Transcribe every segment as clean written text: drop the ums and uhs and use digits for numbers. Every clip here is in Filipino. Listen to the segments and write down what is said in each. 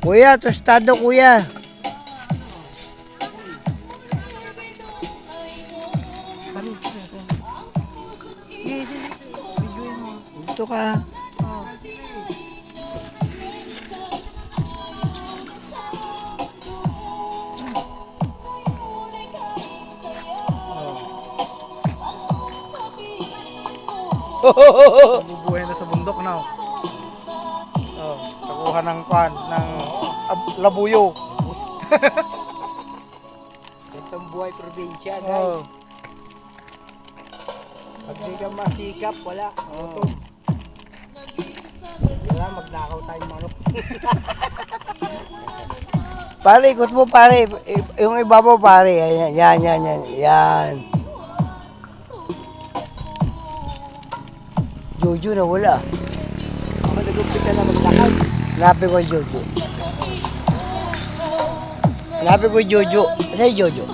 Kuya, tostado kuya. Dito ka. Bubuhay na sa bundok na. Oh, takuha ng kwan, ng labuyo. Itong buhay probinsya, Oh. guys. Pag di ka masikap, wala. Gutom. Wala, magnakaw tayong manok. Pare, ikot mo pare. Yung iba mo pare. Yan. Jojo na wala. Ako nag-umpisa na maglakad. Hanapin ko yung Jojo. Hanapin ko yung Jojo. Saan yung Jojo?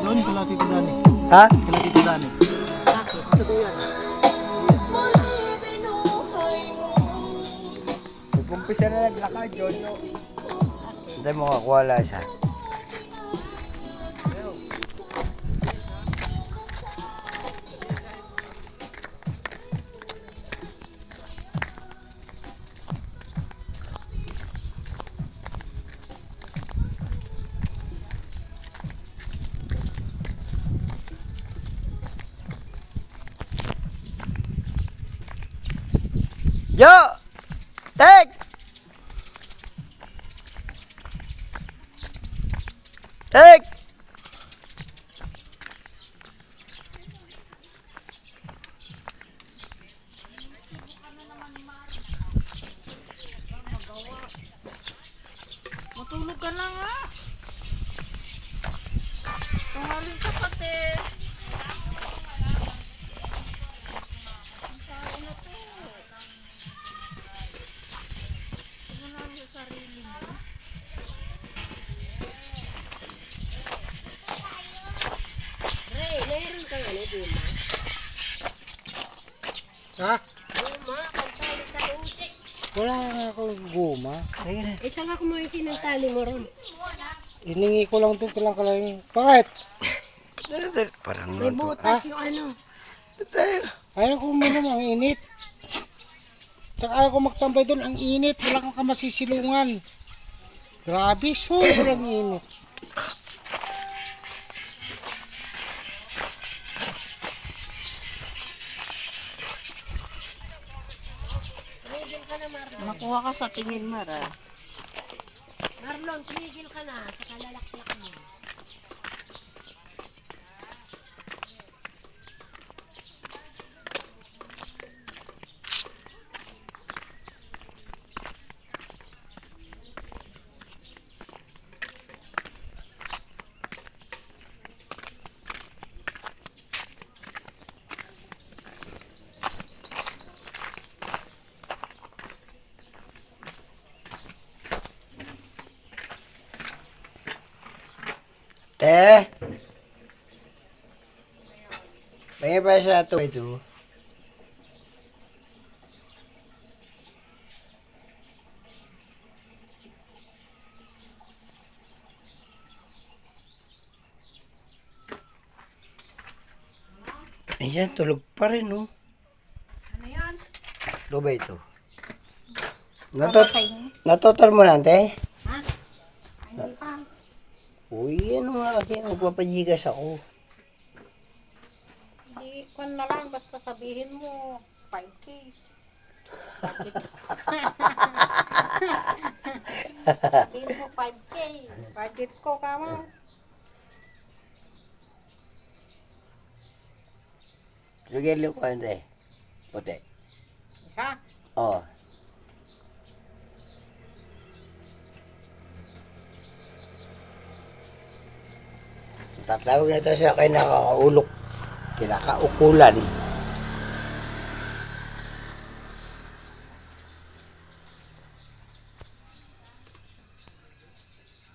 Doon, kala Tito Dani. Ha? Kala Tito Dani. Nag-umpisa na naglakad, Jojo. Hindi mo kakuha lang siya. Jo! Tek! Tek! Matulog ka na nga. Tangalin ka pati. Ang tao na to. Ito na lang sa sarili mo. Ray, mayroon ka nga na, Dima. Ha? Dima, pagtali sa usik. Wala nga akong guma. Eh, saan ka kumain ng tali mo ron? Iningi ko lang ito kalang. Bakit? Parang May butas yung ano. Ayaw ko uminom, ang init. Tsaka ayaw ko magtambay doon, ang init. Wala kang kamasisilungan. Grabe, sobrang init. Makuha ka sa tingin, Mara. Marlon, tumigil ka na sa kalalaklak mo. Pengen pa sa ito. Ayan, tulog pa rin, no? Ano yan? Ito ba ito? Natotal mo na, ante? Ha? Hindi pa. Uy, ano nga kasi, magpapajigas ako. Hindi, kung na lang, basta sabihin mo, 5K. Sabihin mo, 5K. Budget ko, kamo. Sige, liw ko, ante. Puti. Isa. Oo. Tatawag na ito siya kay nakakaulok. Kinakaukulan.